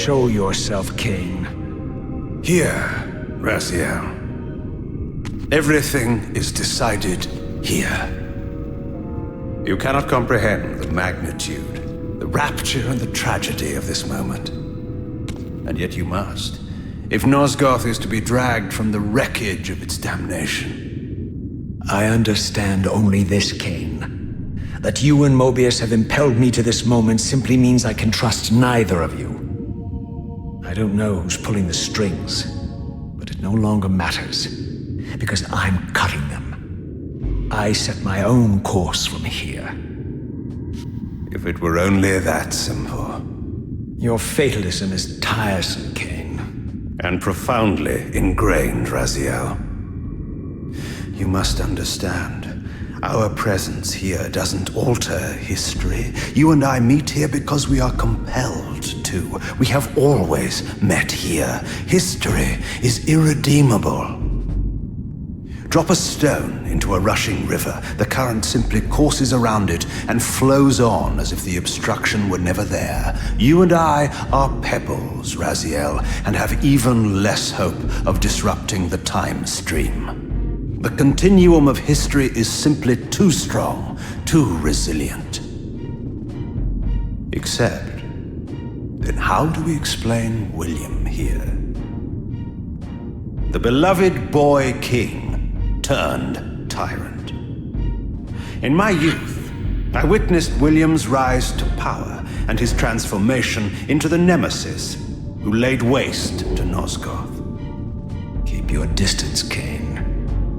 Show yourself, Kain. Here, Raziel. Everything is decided here. You cannot comprehend the magnitude, the rapture and the tragedy of this moment. And yet you must, if Nosgoth is to be dragged from the wreckage of its damnation. I understand only this, Kain. That you and Mobius have impelled me to this moment simply means I can trust neither of you. I don't know who's pulling the strings, but it no longer matters, because I'm cutting them. I set my own course from here. If it were only that simple. Your fatalism is tiresome, Kain. And profoundly ingrained, Raziel. You must understand. Our presence here doesn't alter history. You and I meet here because we are compelled to. We have always met here. History is irredeemable. Drop a stone into a rushing river. The current simply courses around it and flows on as if the obstruction were never there. You and I are pebbles, Raziel, and have even less hope of disrupting the time stream. The continuum of history is simply too strong, too resilient. Except, then how do we explain William here? The beloved boy king turned tyrant. In my youth, I witnessed William's rise to power and his transformation into the nemesis who laid waste to Nosgoth. Keep your distance, Kain.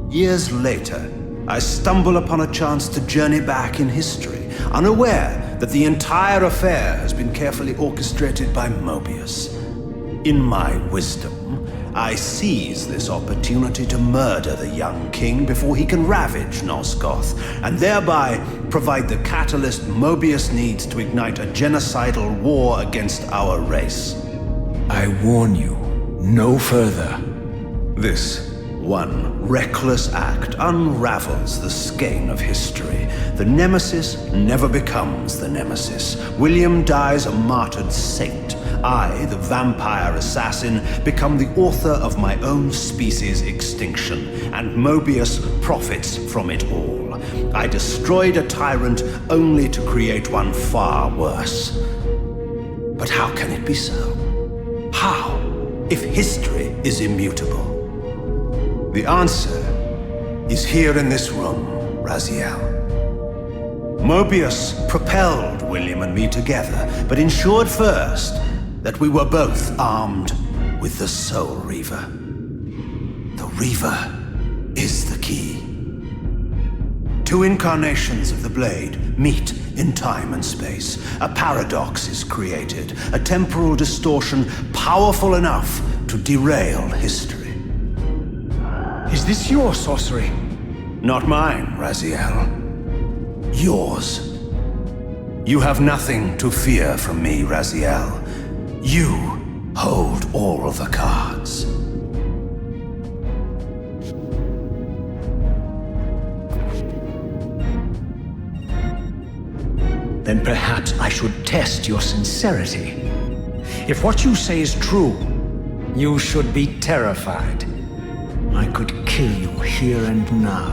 Years later, I stumble upon a chance to journey back in history, unaware that the entire affair has been carefully orchestrated by Mobius. In my wisdom, I seize this opportunity to murder the young king before he can ravage Nosgoth, and thereby provide the catalyst Mobius needs to ignite a genocidal war against our race. I warn you, no further. This one reckless act unravels the skein of history. The nemesis never becomes the nemesis. William dies a martyred saint. I, the vampire assassin, become the author of my own species' extinction, and Mobius profits from it all. I destroyed a tyrant only to create one far worse. But how can it be so? How, if history is immutable? The answer is here in this room, Raziel. Mobius propelled William and me together, but ensured first that we were both armed with the Soul Reaver. The Reaver is the key. Two incarnations of the blade meet in time and space. A paradox is created, a temporal distortion powerful enough to derail history. Is this your sorcery? Not mine, Raziel. Yours. You have nothing to fear from me, Raziel. You hold all the cards. Then perhaps I should test your sincerity. If what you say is true, you should be terrified. I could kill you here and now.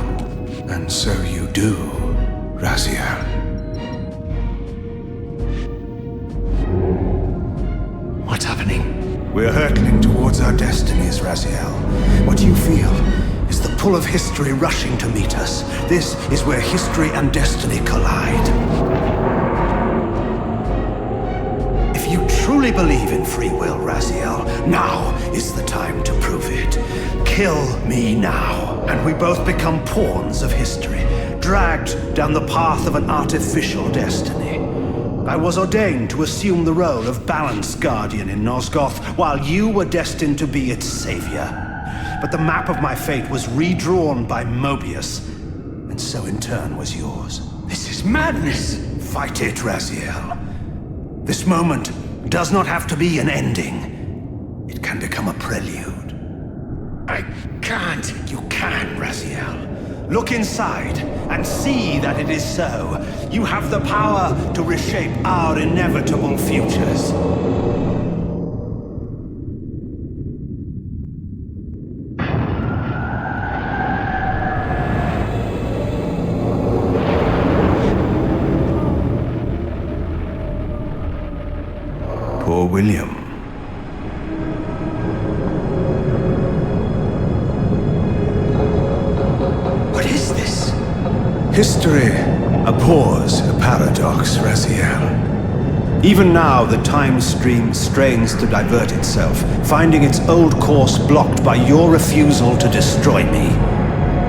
And so you do, Raziel. What's happening? We're hurtling towards our destinies, Raziel. What you feel is the pull of history rushing to meet us. This is where history and destiny collide. If you truly believe in free will, Raziel, now is the time to prove it. Kill me now, and we both become pawns of history, dragged down the path of an artificial destiny. I was ordained to assume the role of balanced guardian in Nosgoth, while you were destined to be its savior. But the map of my fate was redrawn by Mobius, and so in turn was yours. This is madness! Fight it, Raziel. This moment does not have to be an ending. It can become a prelude. I can't. You can, Raziel. Look inside and see that it is so. You have the power to reshape our inevitable futures. Poor William. History abhors a paradox, Raziel. Even now, the time stream strains to divert itself, finding its old course blocked by your refusal to destroy me.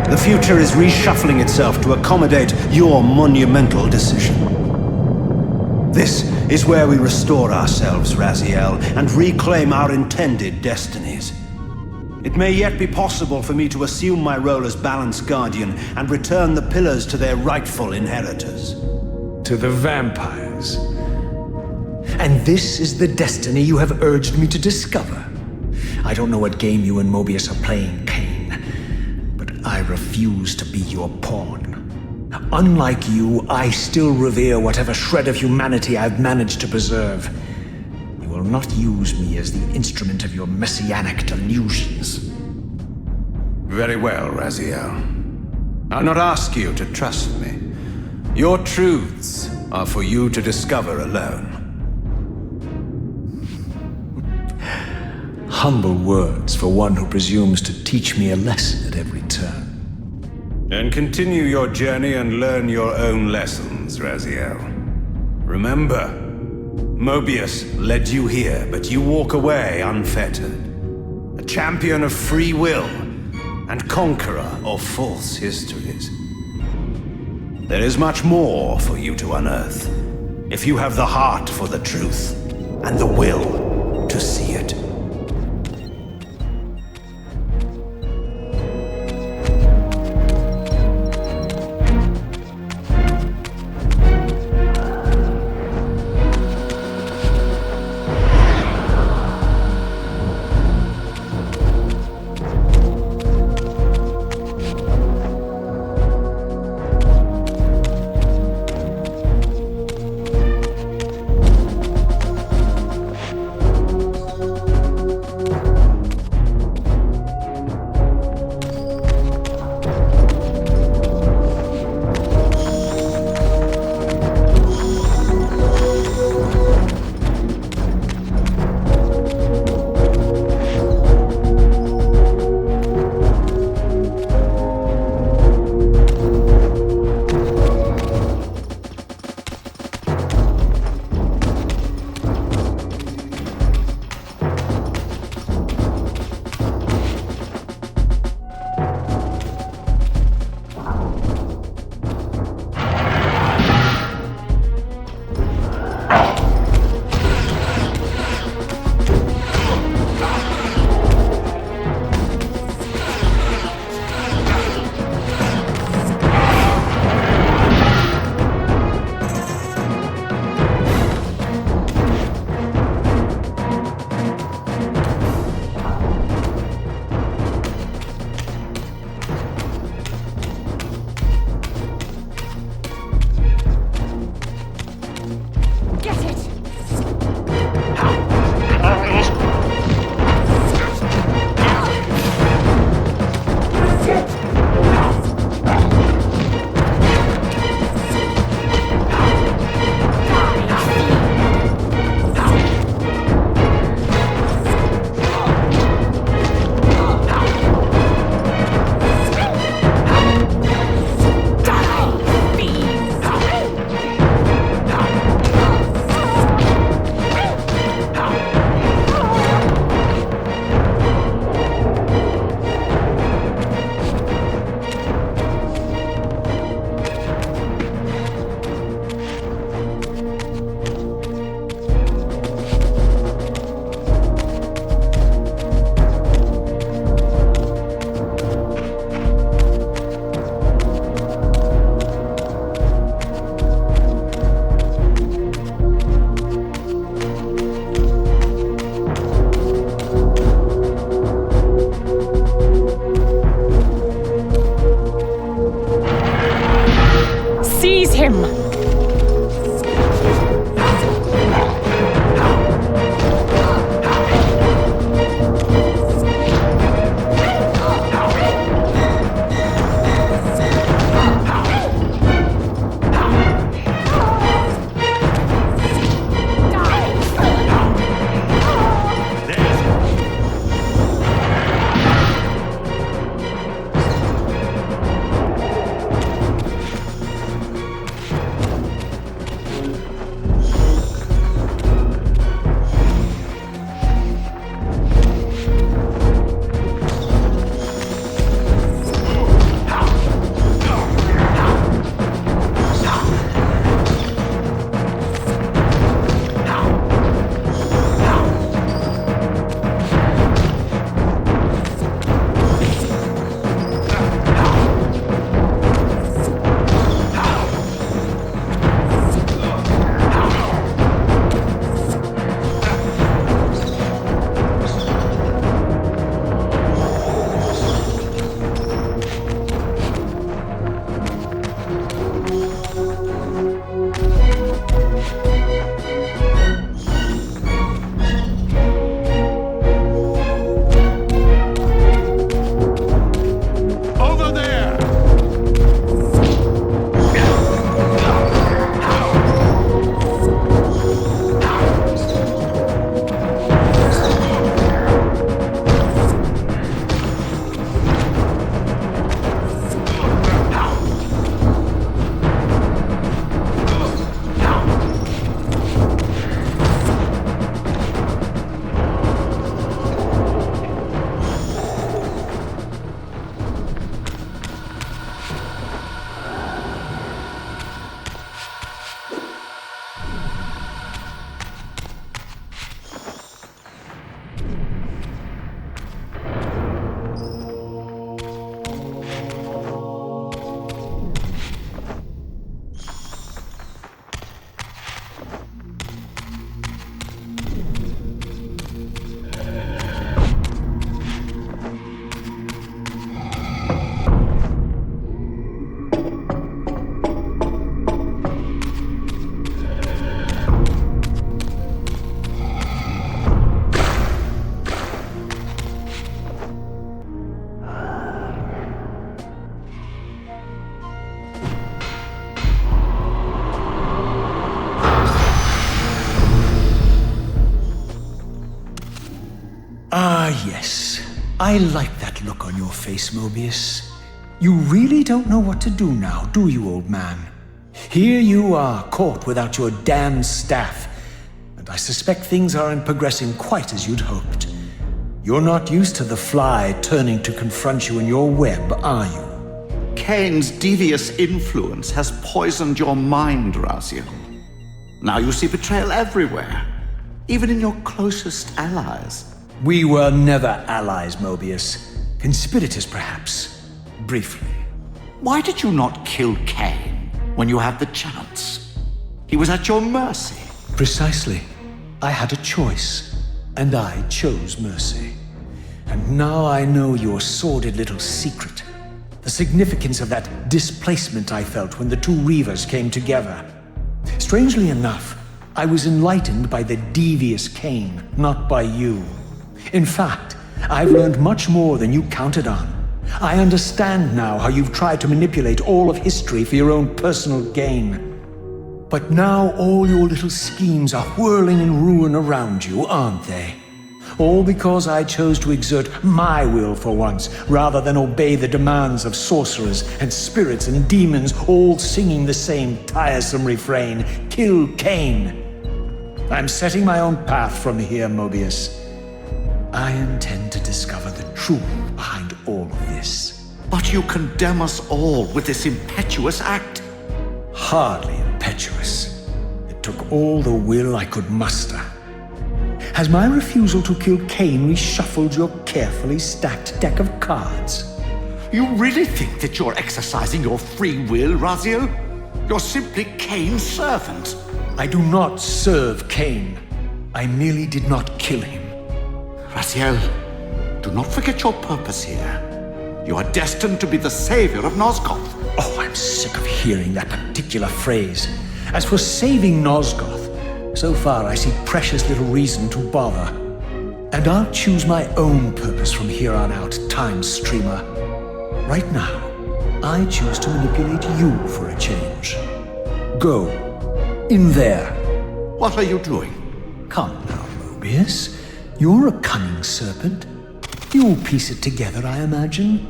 The future is reshuffling itself to accommodate your monumental decision. This is where we restore ourselves, Raziel, and reclaim our intended destinies. It may yet be possible for me to assume my role as Balance Guardian and return the pillars to their rightful inheritors. To the vampires. And this is the destiny you have urged me to discover. I don't know what game you and Mobius are playing, Kain, but I refuse to be your pawn. Unlike you, I still revere whatever shred of humanity I've managed to preserve. You will not use me as the instrument of your messianic delusions. Very well, Raziel. I'll not ask you to trust me. Your truths are for you to discover alone. Humble words for one who presumes to teach me a lesson at every turn. Then continue your journey and learn your own lessons, Raziel. Remember, Mobius led you here, but you walk away unfettered. A champion of free will and conqueror of false histories. There is much more for you to unearth, if you have the heart for the truth and the will to see it. Yes, I like that look on your face, Mobius. You really don't know what to do now, do you, old man? Here you are, caught without your damned staff, and I suspect things aren't progressing quite as you'd hoped. You're not used to the fly turning to confront you in your web, are you? Kain's devious influence has poisoned your mind, Raziel. Now you see betrayal everywhere, even in your closest allies. We were never allies, Mobius. Conspirators, perhaps. Briefly. Why did you not kill Kain when you had the chance? He was at your mercy. Precisely. I had a choice, and I chose mercy. And now I know your sordid little secret. The significance of that displacement I felt when the two Reavers came together. Strangely enough, I was enlightened by the devious Kain, not by you. In fact, I've learned much more than you counted on. I understand now how you've tried to manipulate all of history for your own personal gain. But now all your little schemes are whirling in ruin around you, aren't they? All because I chose to exert my will for once, rather than obey the demands of sorcerers and spirits and demons, all singing the same tiresome refrain, "Kill Kain." I'm setting my own path from here, Mobius. I intend to discover the truth behind all of this. But you condemn us all with this impetuous act. Hardly impetuous. It took all the will I could muster. Has my refusal to kill Kain reshuffled your carefully stacked deck of cards? You really think that you're exercising your free will, Raziel? You're simply Kain's servant. I do not serve Kain. I merely did not kill him. Raziel, do not forget your purpose here. You are destined to be the savior of Nosgoth. Oh, I'm sick of hearing that particular phrase. As for saving Nosgoth, so far I see precious little reason to bother. And I'll choose my own purpose from here on out, Time Streamer. Right now, I choose to manipulate you for a change. Go. In there. What are you doing? Come now, Mobius. You're a cunning serpent. You'll piece it together, I imagine.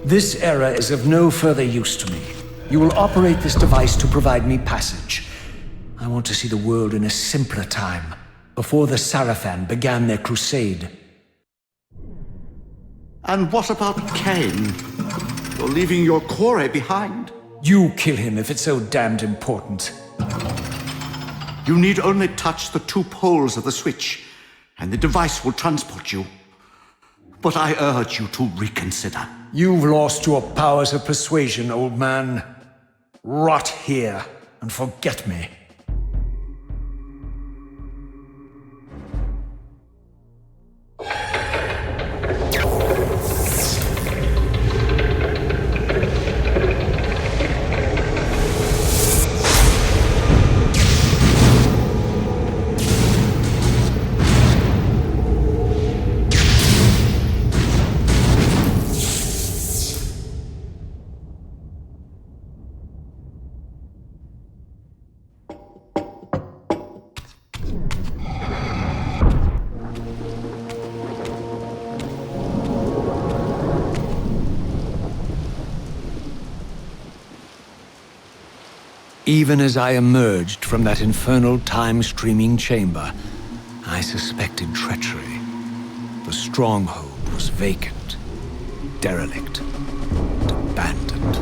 This era is of no further use to me. You will operate this device to provide me passage. I want to see the world in a simpler time, before the Sarafan began their crusade. And what about Kain? You're leaving your core behind. You kill him if it's so damned important. You need only touch the two poles of the switch, and the device will transport you. But I urge you to reconsider. You've lost your powers of persuasion, old man. Rot here and forget me. Even as I emerged from that infernal time-streaming chamber, I suspected treachery. The stronghold was vacant, derelict, and abandoned.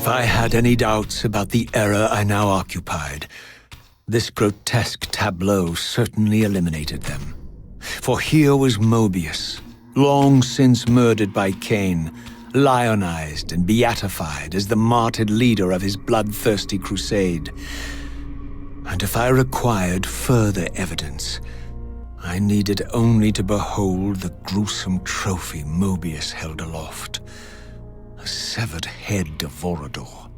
If I had any doubts about the era I now occupied, this grotesque tableau certainly eliminated them. For here was Mobius, long since murdered by Kain, lionized and beatified as the martyred leader of his bloodthirsty crusade. And if I required further evidence, I needed only to behold the gruesome trophy Mobius held aloft. A severed head of Vorador.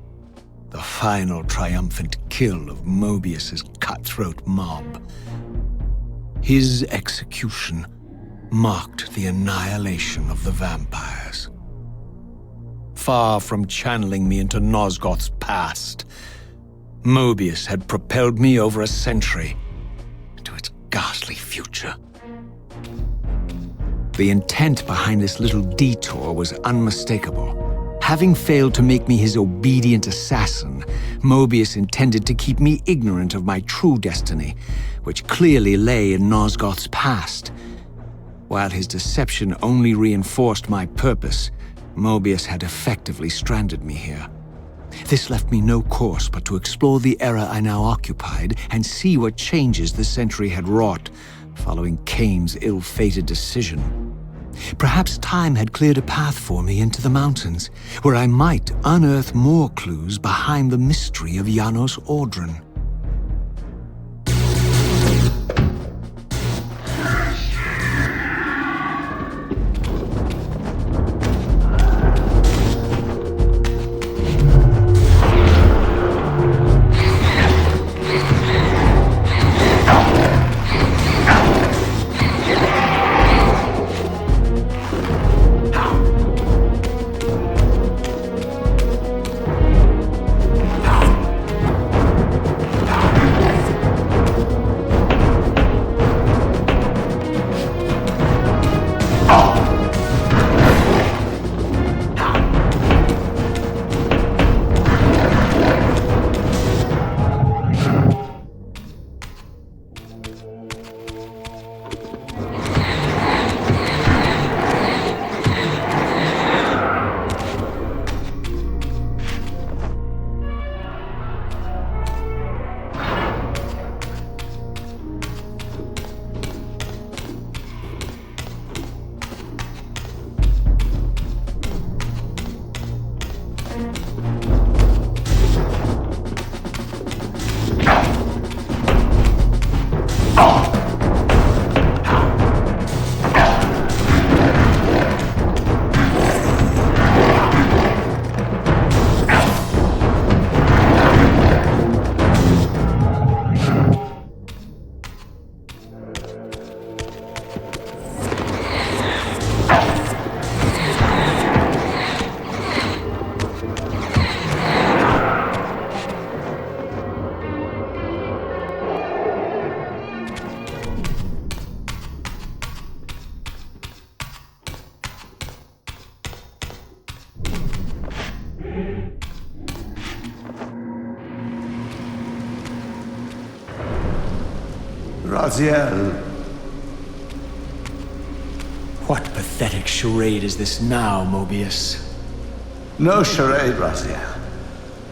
The final triumphant kill of Mobius's cutthroat mob. His execution marked the annihilation of the vampires. Far from channeling me into Nosgoth's past, Mobius had propelled me over a century to its ghastly future. The intent behind this little detour was unmistakable. Having failed to make me his obedient assassin, Mobius intended to keep me ignorant of my true destiny, which clearly lay in Nosgoth's past. While his deception only reinforced my purpose, Mobius had effectively stranded me here. This left me no course but to explore the era I now occupied and see what changes the century had wrought, following Kain's ill-fated decision. Perhaps time had cleared a path for me into the mountains, where I might unearth more clues behind the mystery of Janos Audron. Raziel. What pathetic charade is this now, Mobius? No charade, Raziel.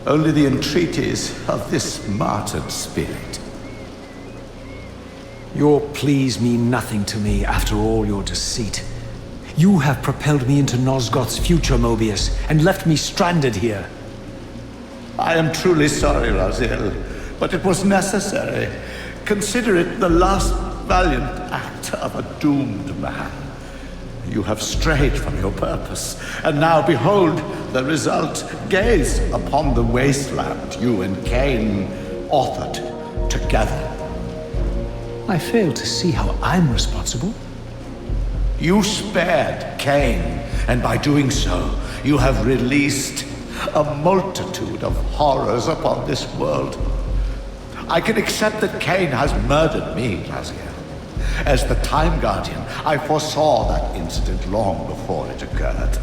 Only the entreaties of this martyred spirit. Your pleas mean nothing to me after all your deceit. You have propelled me into Nosgoth's future, Mobius, and left me stranded here. I am truly sorry, Raziel, but it was necessary. Consider it the last valiant act of a doomed man. You have strayed from your purpose, and now behold the result. Gaze upon the wasteland you and Kain authored together. I fail to see how I'm responsible. You spared Kain, and by doing so, you have released a multitude of horrors upon this world. I can accept that Kain has murdered me, Raziel. As the Time Guardian, I foresaw that incident long before it occurred,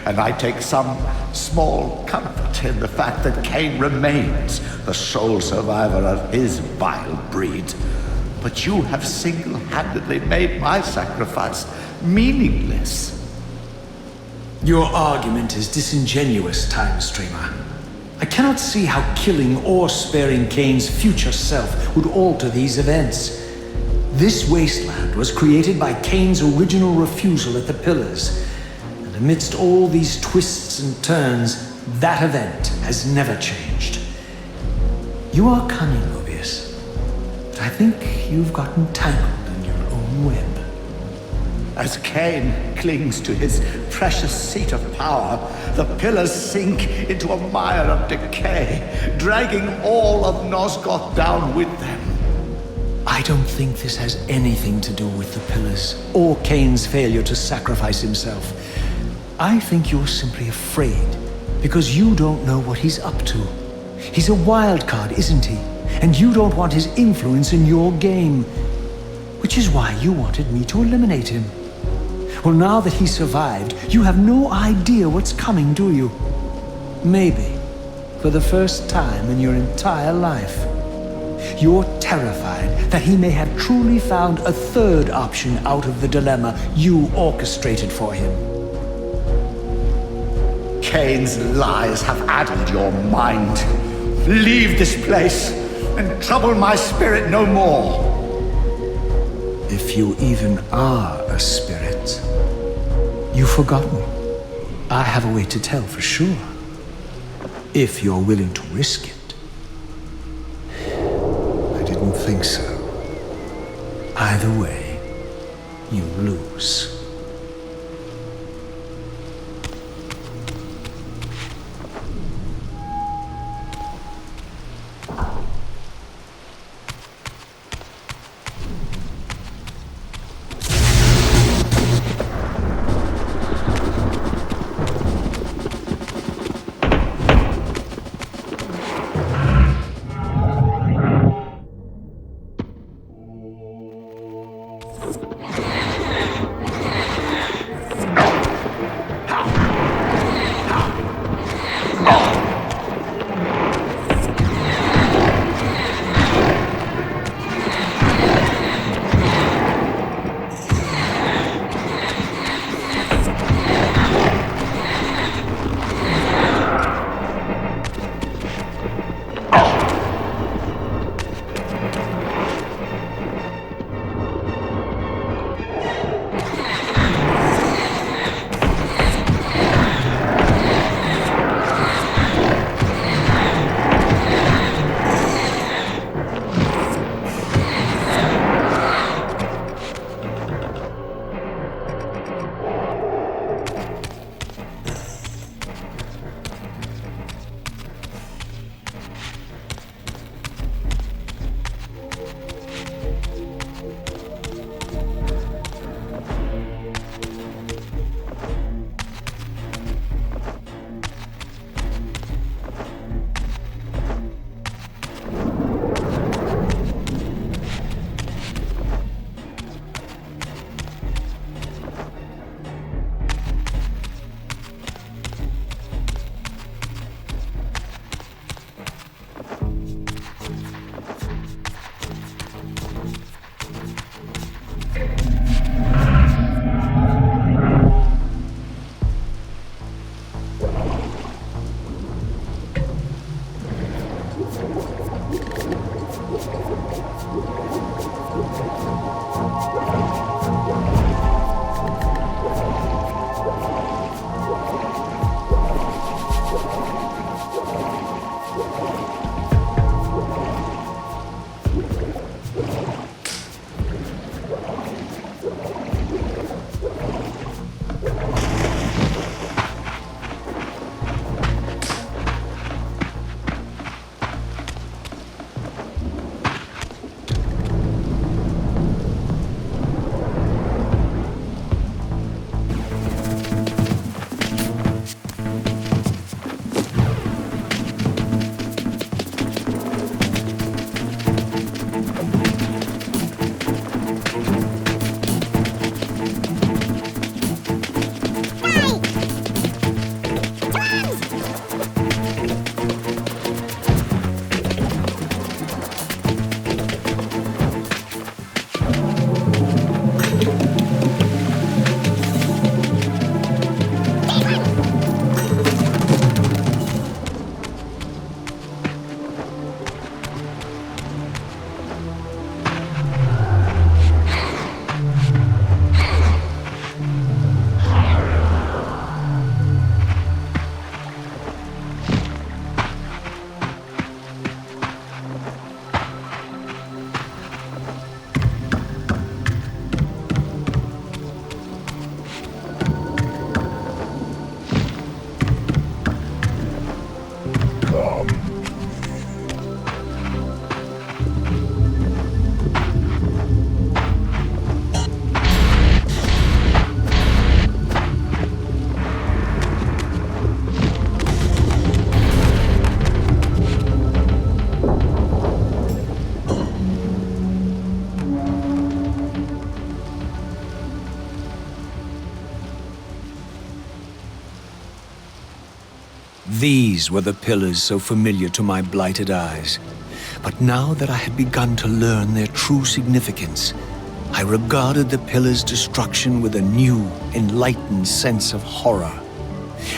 and I take some small comfort in the fact that Kain remains the sole survivor of his vile breed. But you have single-handedly made my sacrifice meaningless. Your argument is disingenuous, Time Streamer. I cannot see how killing or sparing Kain's future self would alter these events. This wasteland was created by Kain's original refusal at the Pillars, and amidst all these twists and turns, that event has never changed. You are cunning, Mobius, but I think you've gotten tangled in your own web. As Kain clings to his precious seat of power, the pillars sink into a mire of decay, dragging all of Nosgoth down with them. I don't think this has anything to do with the Pillars, or Kain's failure to sacrifice himself. I think you're simply afraid, because you don't know what he's up to. He's a wild card, isn't he? And you don't want his influence in your game. Which is why you wanted me to eliminate him. Well, now that he survived, you have no idea what's coming, do you? Maybe, for the first time in your entire life, you're terrified that he may have truly found a third option out of the dilemma you orchestrated for him. Kain's lies have addled your mind. Leave this place and trouble my spirit no more. If you even are a spirit, you've forgotten. I have a way to tell for sure. If you're willing to risk it. I didn't think so. Either way, you lose. These were the pillars so familiar to my blighted eyes. But now that I had begun to learn their true significance, I regarded the pillars' destruction with a new, enlightened sense of horror.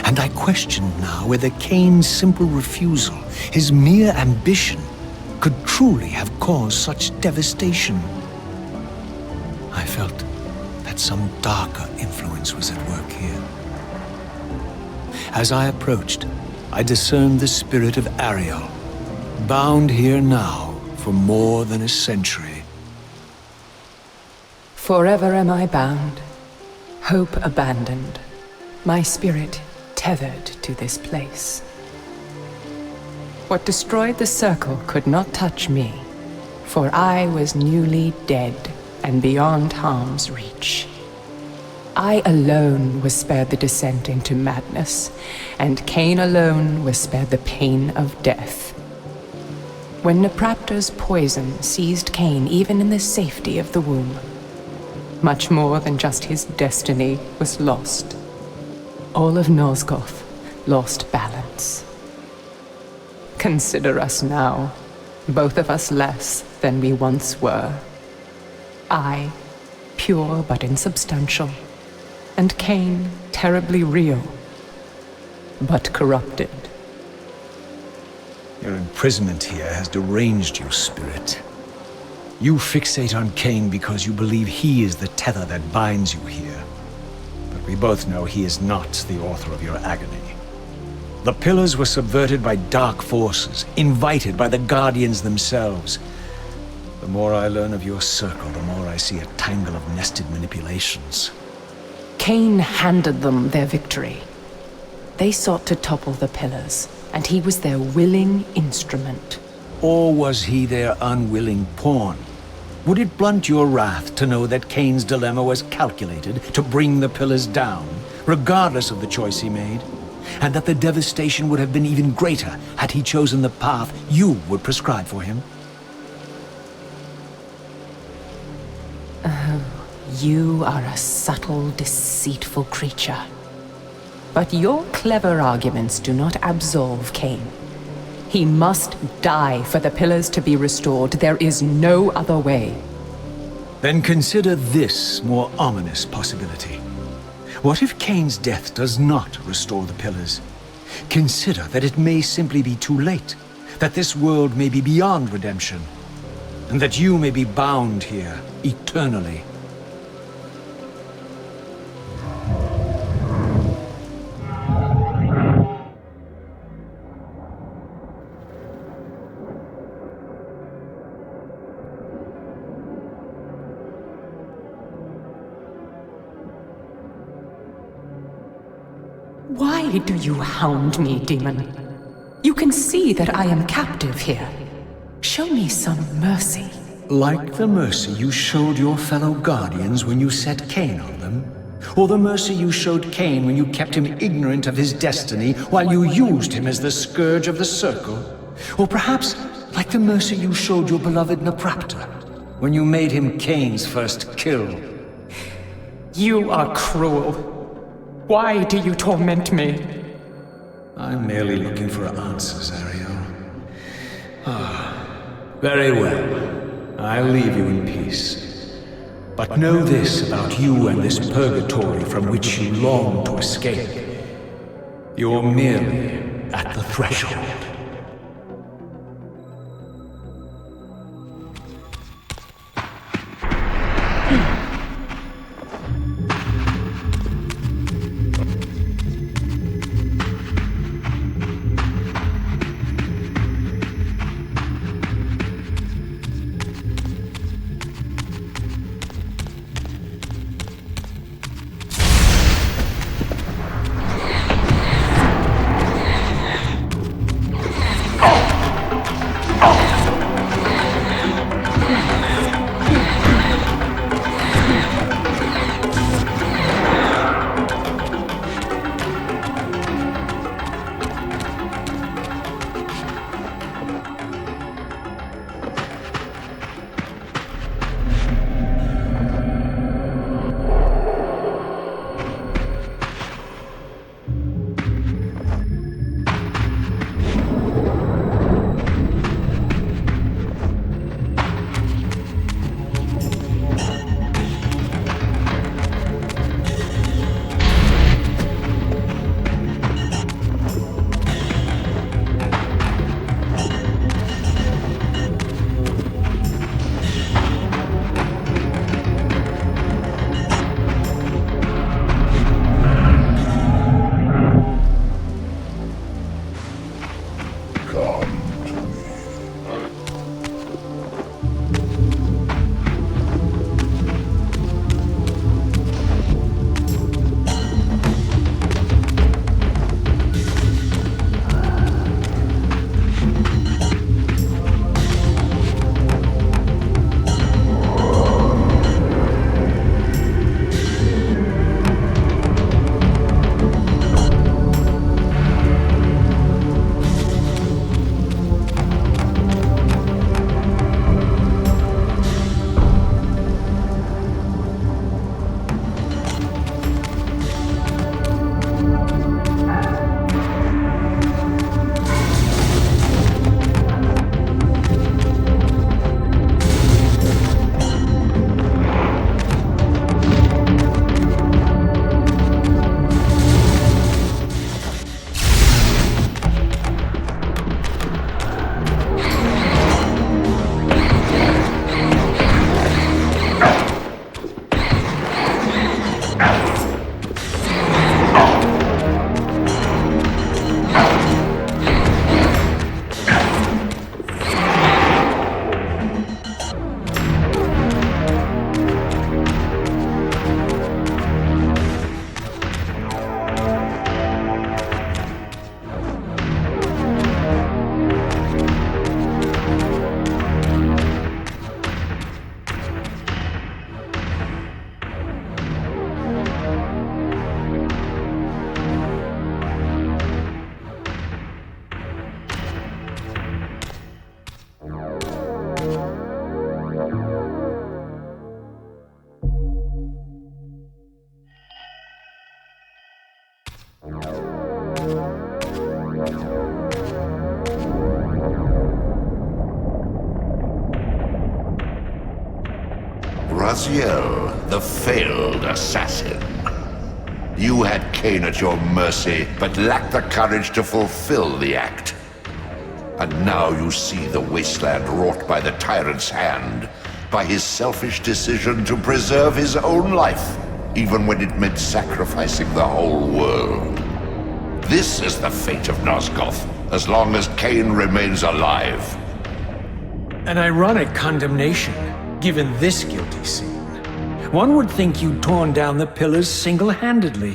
And I questioned now whether Kain's simple refusal, his mere ambition, could truly have caused such devastation. I felt that some darker influence was at work here. As I approached, I discerned the spirit of Ariel, bound here now for more than a century. Forever am I bound, hope abandoned, my spirit tethered to this place. What destroyed the circle could not touch me, for I was newly dead and beyond harm's reach. I alone was spared the descent into madness, and Kain alone was spared the pain of death. When Napraptor's poison seized Kain even in the safety of the womb, much more than just his destiny was lost. All of Nosgoth lost balance. Consider us now, both of us less than we once were. I, pure but insubstantial, and Kain, terribly real, but corrupted. Your imprisonment here has deranged you, spirit. You fixate on Kain because you believe he is the tether that binds you here. But we both know he is not the author of your agony. The pillars were subverted by dark forces, invited by the Guardians themselves. The more I learn of your circle, the more I see a tangle of nested manipulations. Kain handed them their victory. They sought to topple the pillars, and he was their willing instrument. Or was he their unwilling pawn? Would it blunt your wrath to know that Kain's dilemma was calculated to bring the pillars down, regardless of the choice he made? And that the devastation would have been even greater had he chosen the path you would prescribe for him? You are a subtle, deceitful creature. But your clever arguments do not absolve Kain. He must die for the pillars to be restored. There is no other way. Then consider this more ominous possibility. What if Kain's death does not restore the pillars? Consider that it may simply be too late, that this world may be beyond redemption, and that you may be bound here eternally. Why do you hound me, demon? You can see that I am captive here. Show me some mercy. Like the mercy you showed your fellow Guardians when you set Kain on them? Or the mercy you showed Kain when you kept him ignorant of his destiny while you used him as the scourge of the circle? Or perhaps like the mercy you showed your beloved Napraptor when you made him Kain's first kill? You are cruel. Why do you torment me? I'm merely looking for answers, Ariel. Very well. I'll leave you in peace. But know this about you and this purgatory from which you long to escape. You're merely at the threshold. Raziel, the failed assassin. You had Kain at your mercy, but lacked the courage to fulfill the act. And now you see the wasteland wrought by the tyrant's hand, by his selfish decision to preserve his own life, even when it meant sacrificing the whole world. This is the fate of Nosgoth, as long as Kain remains alive. An ironic condemnation, given this guilty scene. One would think you'd torn down the pillars single-handedly.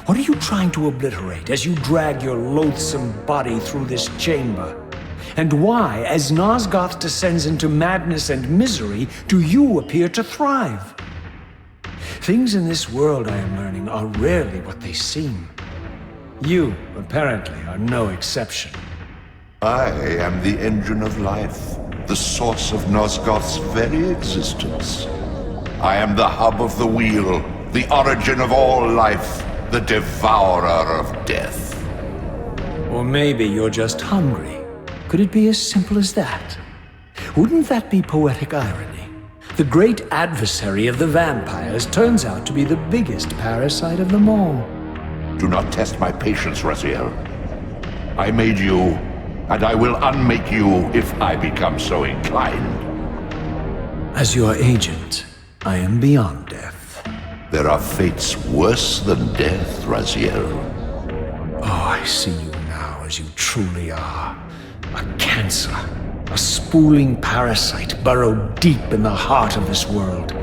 What are you trying to obliterate as you drag your loathsome body through this chamber? And why, as Nosgoth descends into madness and misery, do you appear to thrive? Things in this world, I am learning, are rarely what they seem. You, apparently, are no exception. I am the engine of life, the source of Nosgoth's very existence. I am the hub of the wheel, the origin of all life, the devourer of death. Or maybe you're just hungry. Could it be as simple as that? Wouldn't that be poetic irony? The great adversary of the vampires turns out to be the biggest parasite of them all. Do not test my patience, Raziel. I made you, and I will unmake you if I become so inclined. As your agent, I am beyond death. There are fates worse than death, Raziel. Oh, I see you now as you truly are. A cancer, a spooling parasite burrowed deep in the heart of this world.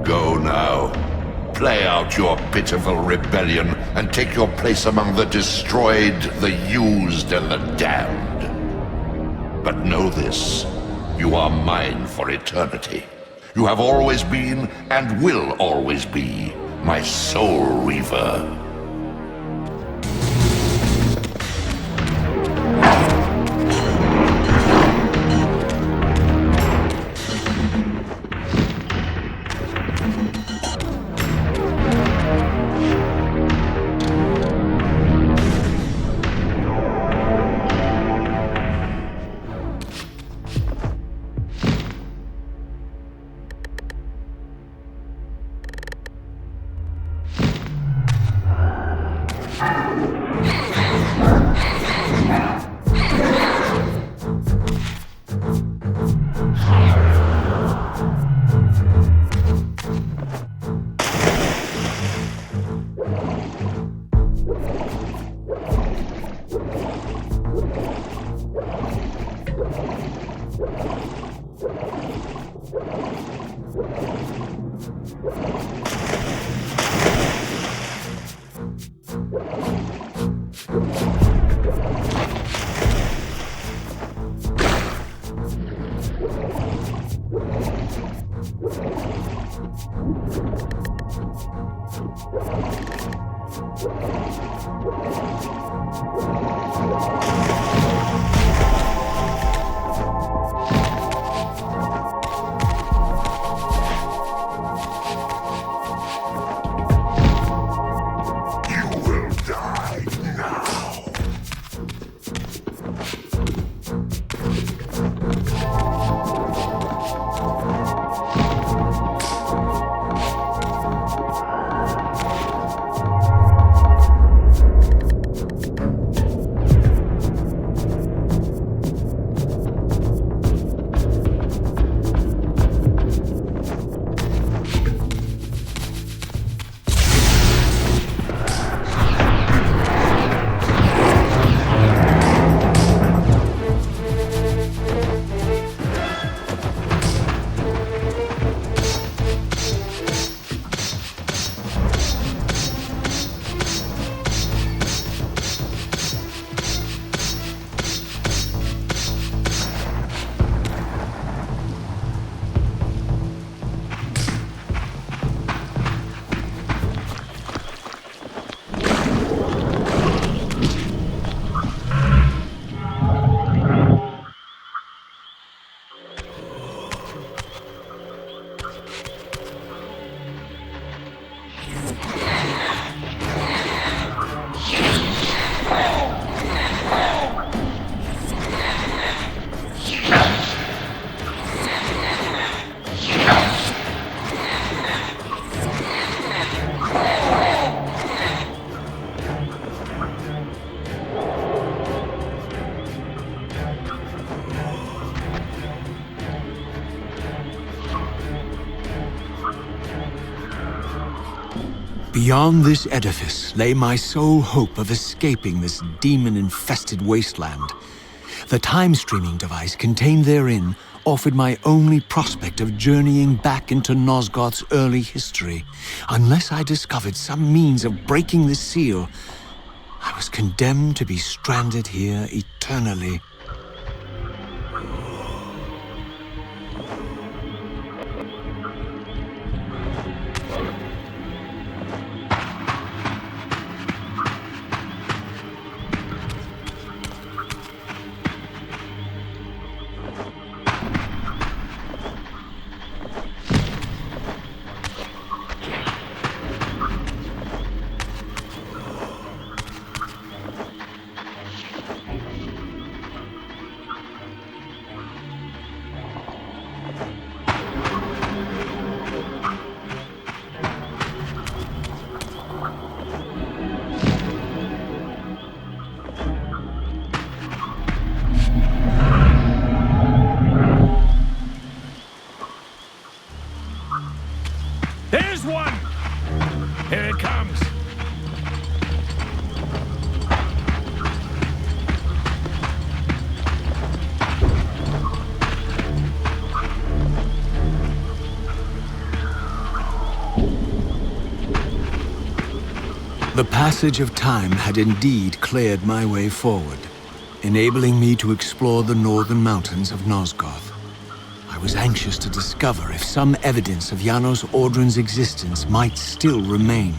Go now. Play out your pitiful rebellion and take your place among the destroyed, the used, and the damned. But know this, you are mine for eternity. You have always been, and will always be, my Soul Reaver. Beyond this edifice lay my sole hope of escaping this demon-infested wasteland. The time-streaming device contained therein offered my only prospect of journeying back into Nosgoth's early history. Unless I discovered some means of breaking the seal, I was condemned to be stranded here eternally. There's one! Here it comes. The passage of time had indeed cleared my way forward, enabling me to explore the northern mountains of Nosgoth. I was anxious to discover if some evidence of Janos Audron's existence might still remain.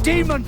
Demon!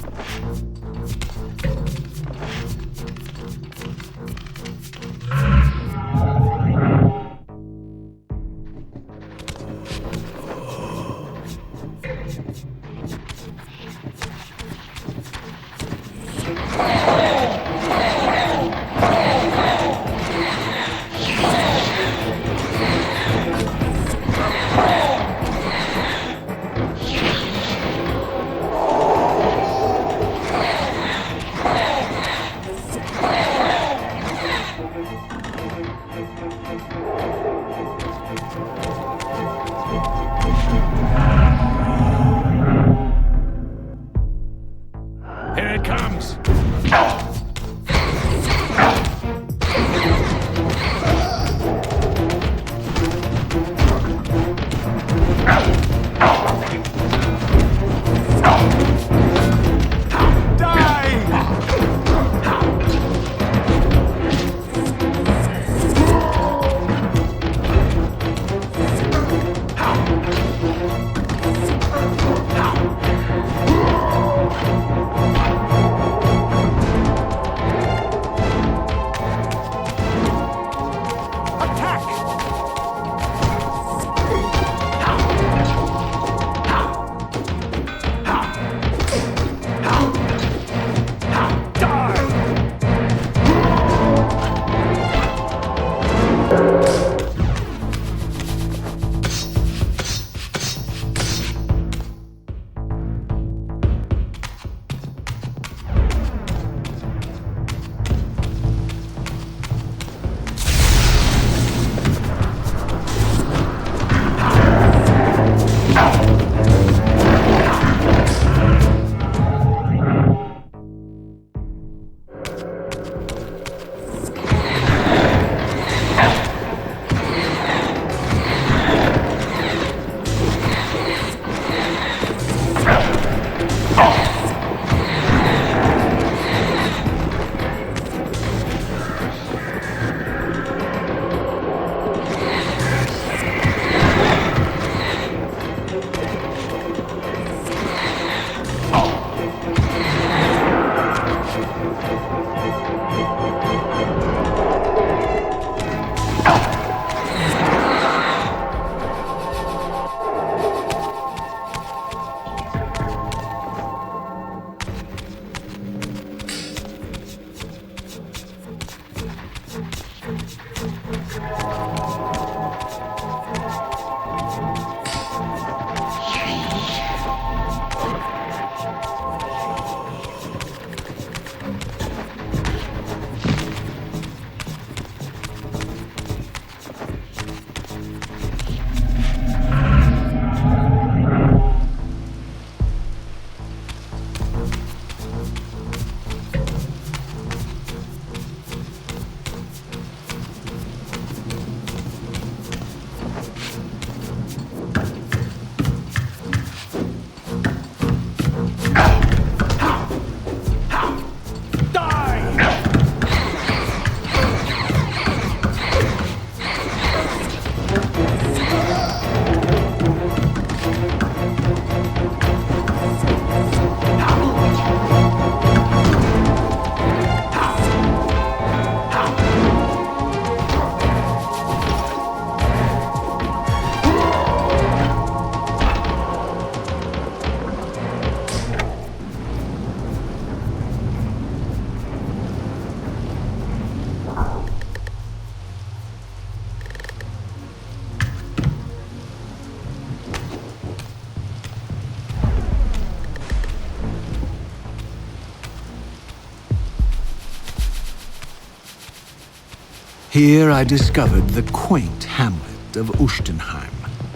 Here I discovered the quaint hamlet of Ushtenheim,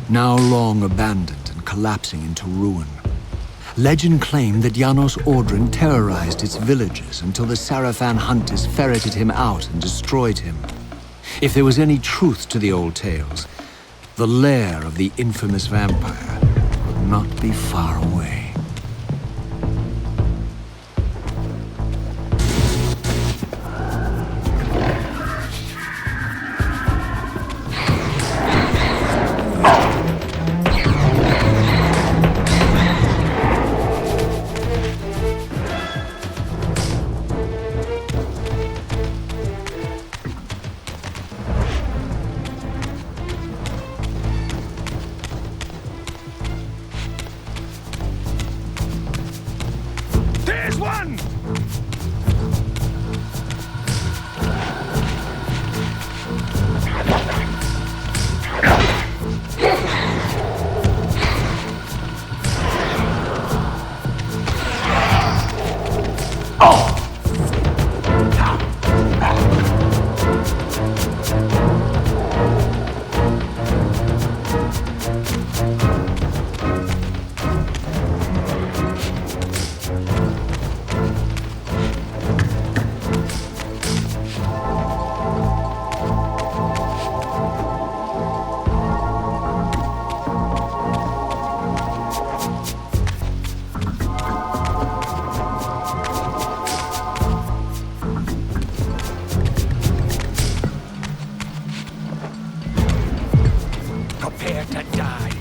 now long abandoned and collapsing into ruin. Legend claimed that Janos Ordrin terrorized its villagers until the Sarafan hunters ferreted him out and destroyed him. If there was any truth to the old tales, the lair of the infamous vampire would not be far away. There's one! Prepare to die.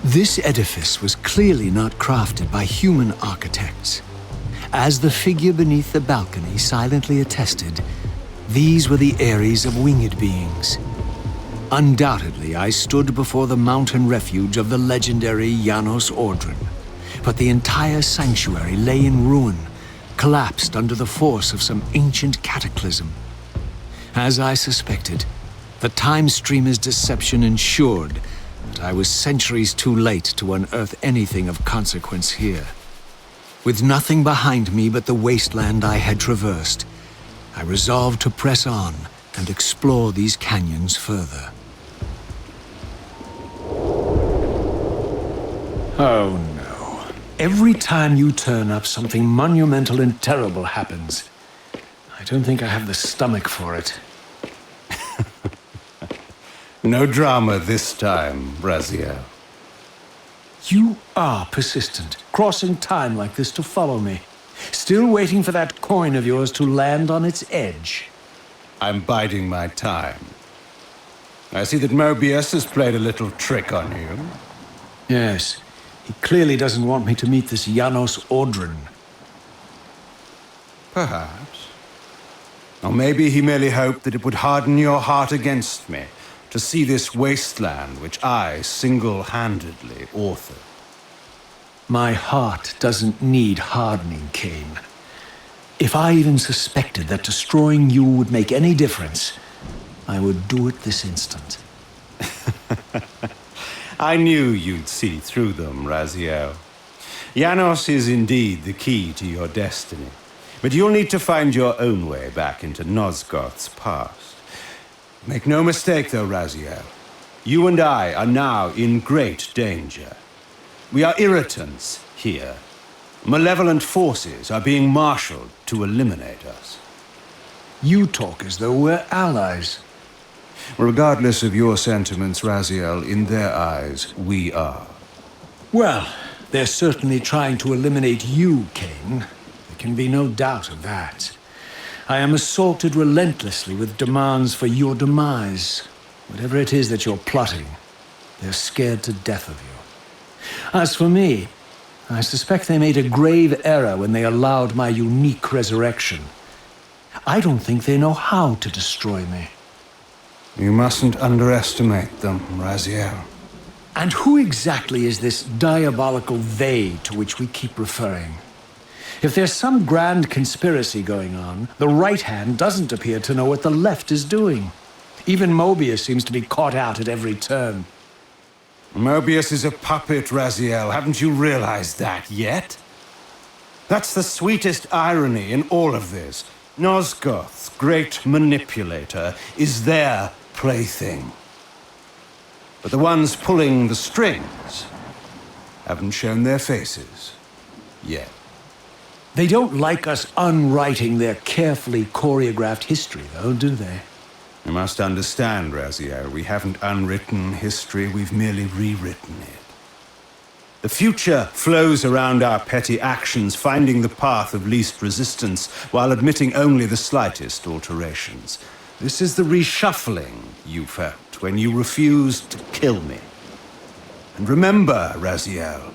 This edifice was clearly not crafted by human architects. As the figure beneath the balcony silently attested, these were the aeries of winged beings. Undoubtedly, I stood before the mountain refuge of the legendary Janos Ordren, but the entire sanctuary lay in ruin, collapsed under the force of some ancient cataclysm. As I suspected, the time streamer's deception ensured that I was centuries too late to unearth anything of consequence here. With nothing behind me but the wasteland I had traversed, I resolved to press on and explore these canyons further. Oh no. Every time you turn up, something monumental and terrible happens. I don't think I have the stomach for it. No drama this time, Raziel. You are persistent, crossing time like this to follow me. Still waiting for that coin of yours to land on its edge. I'm biding my time. I see that Mobius has played a little trick on you. Yes, he clearly doesn't want me to meet this Janos Ordren. Perhaps. Or maybe he merely hoped that it would harden your heart against me, to see this wasteland which I single-handedly authored. My heart doesn't need hardening, Kain. If I even suspected that destroying you would make any difference, I would do it this instant. I knew you'd see through them, Raziel. Janos is indeed the key to your destiny, but you'll need to find your own way back into Nosgoth's past. Make no mistake, though, Raziel. You and I are now in great danger. We are irritants here. Malevolent forces are being marshaled to eliminate us. You talk as though we're allies. Regardless of your sentiments, Raziel, in their eyes, we are. Well, they're certainly trying to eliminate you, Kain. There can be no doubt of that. I am assaulted relentlessly with demands for your demise. Whatever it is that you're plotting, they're scared to death of you. As for me, I suspect they made a grave error when they allowed my unique resurrection. I don't think they know how to destroy me. You mustn't underestimate them, Raziel. And who exactly is this diabolical they to which we keep referring? If there's some grand conspiracy going on, the right hand doesn't appear to know what the left is doing. Even Mobius seems to be caught out at every turn. Mobius is a puppet, Raziel. Haven't you realized that yet? That's the sweetest irony in all of this. Nosgoth's great manipulator is their plaything. But the ones pulling the strings haven't shown their faces yet. They don't like us unwriting their carefully choreographed history, though, do they? You must understand, Raziel, we haven't unwritten history, we've merely rewritten it. The future flows around our petty actions, finding the path of least resistance, while admitting only the slightest alterations. This is the reshuffling you felt when you refused to kill me. And remember, Raziel,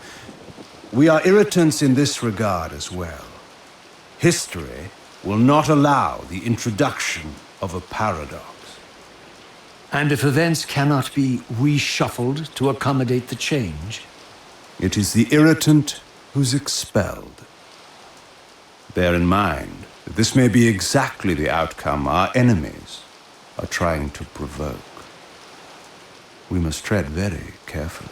we are irritants in this regard as well. History will not allow the introduction of a paradox. And if events cannot be reshuffled to accommodate the change? It is the irritant who's expelled. Bear in mind that this may be exactly the outcome our enemies are trying to provoke. We must tread very carefully.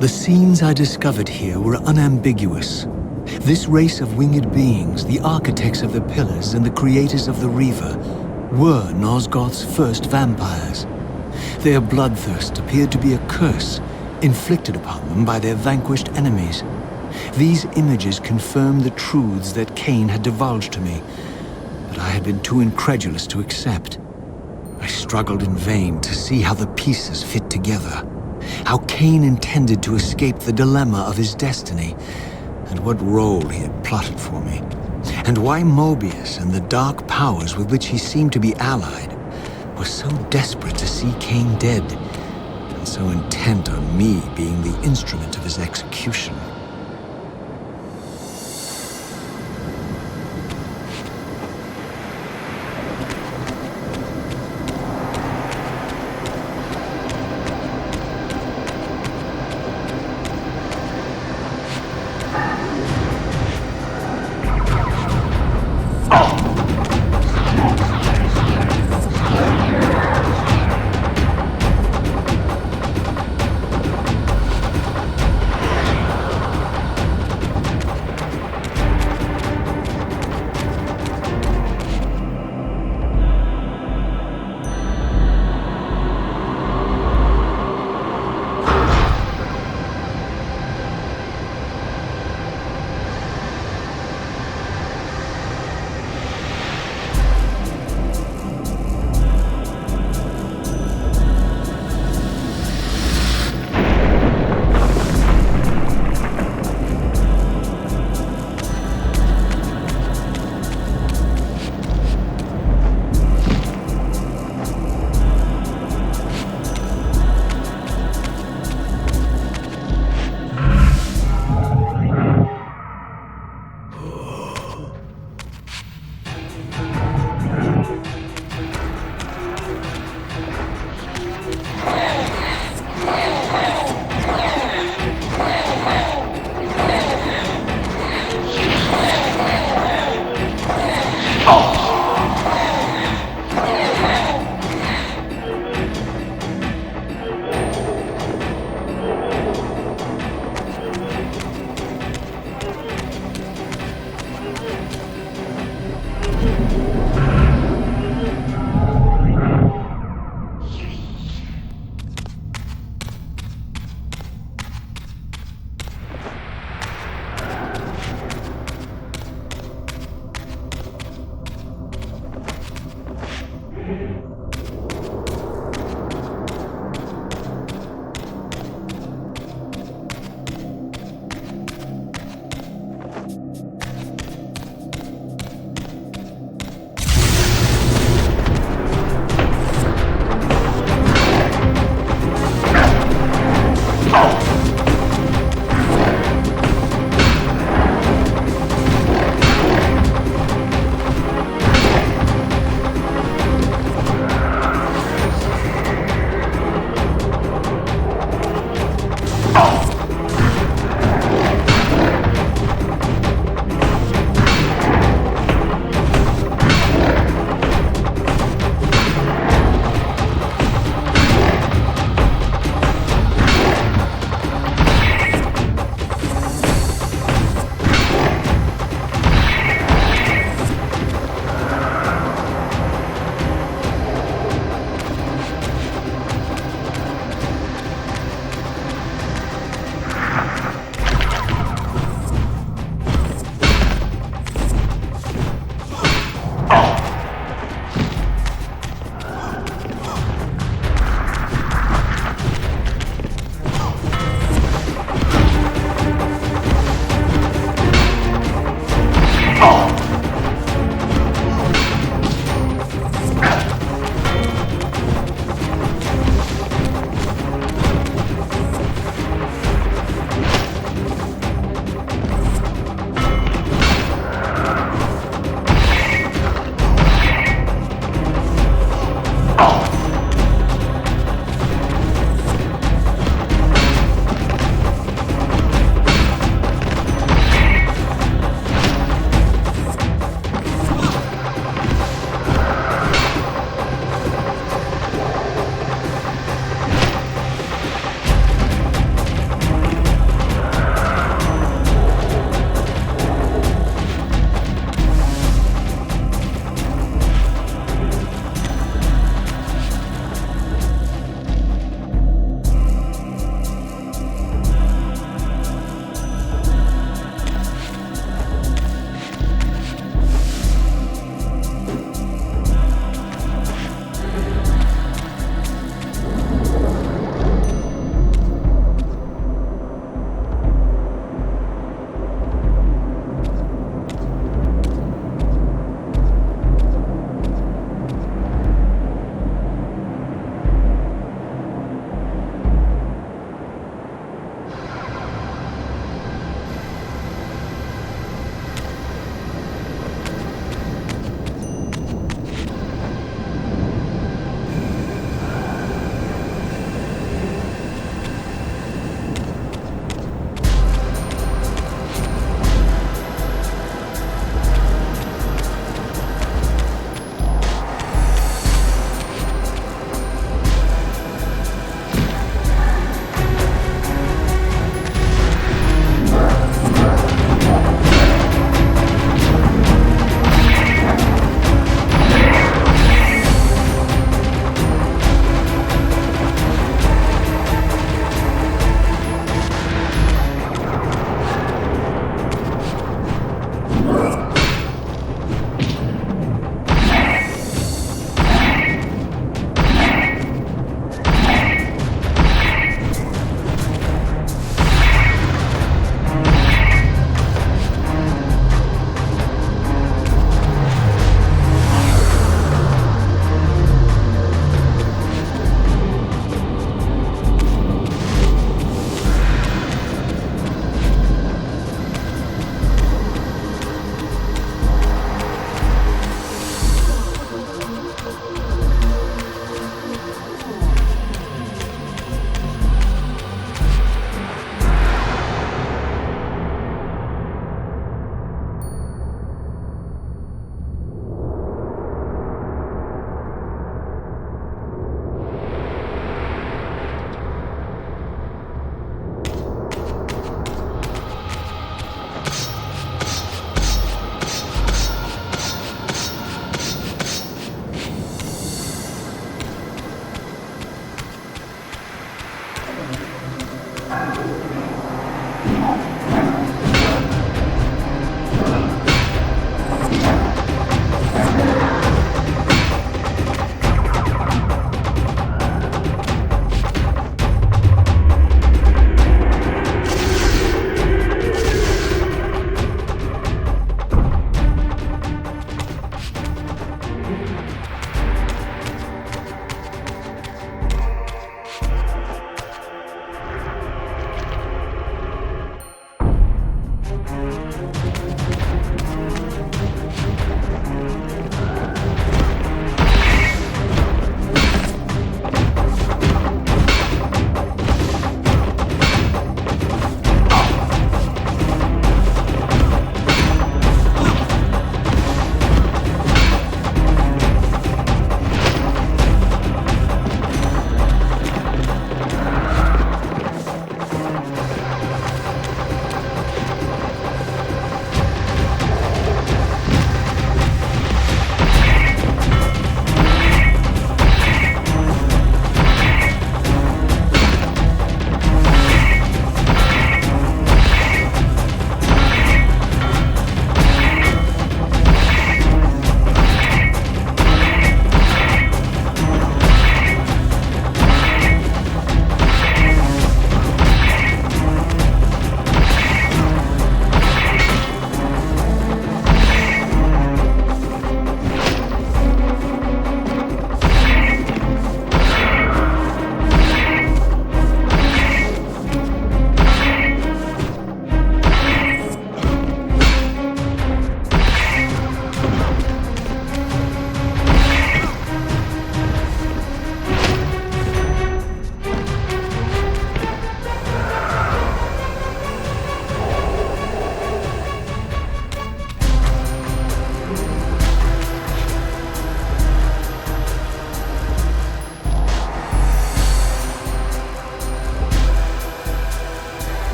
The scenes I discovered here were unambiguous. This race of winged beings, the architects of the pillars and the creators of the Reaver, were Nosgoth's first vampires. Their bloodthirst appeared to be a curse inflicted upon them by their vanquished enemies. These images confirmed the truths that Kain had divulged to me, but I had been too incredulous to accept. I struggled in vain to see how the pieces fit together, how Kain intended to escape the dilemma of his destiny, and what role he had plotted for me, and why Mobius and the dark powers with which he seemed to be allied were so desperate to see Kain dead, and so intent on me being the instrument of his execution.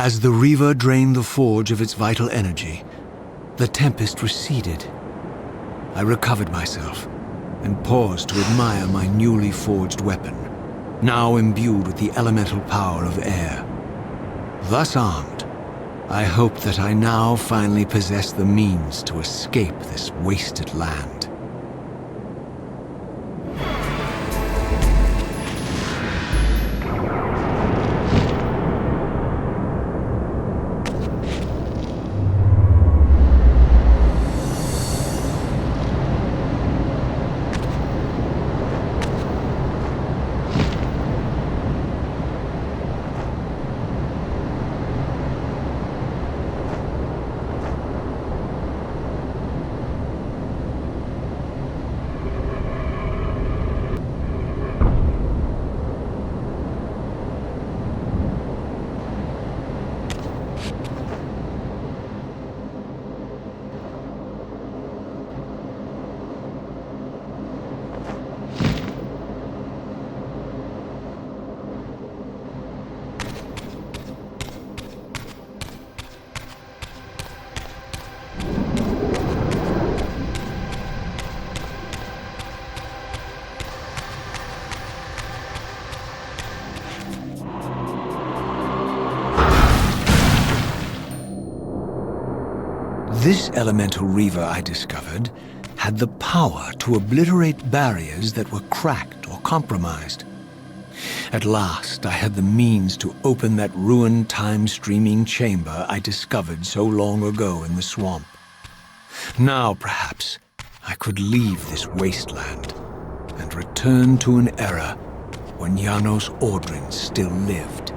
As the Reaver drained the forge of its vital energy, the tempest receded. I recovered myself and paused to admire my newly forged weapon, now imbued with the elemental power of air. Thus armed, I hoped that I now finally possessed the means to escape this wasted land. This elemental Reaver, I discovered, had the power to obliterate barriers that were cracked or compromised. At last, I had the means to open that ruined time-streaming chamber I discovered so long ago in the swamp. Now, perhaps, I could leave this wasteland and return to an era when Janos Ordrin still lived.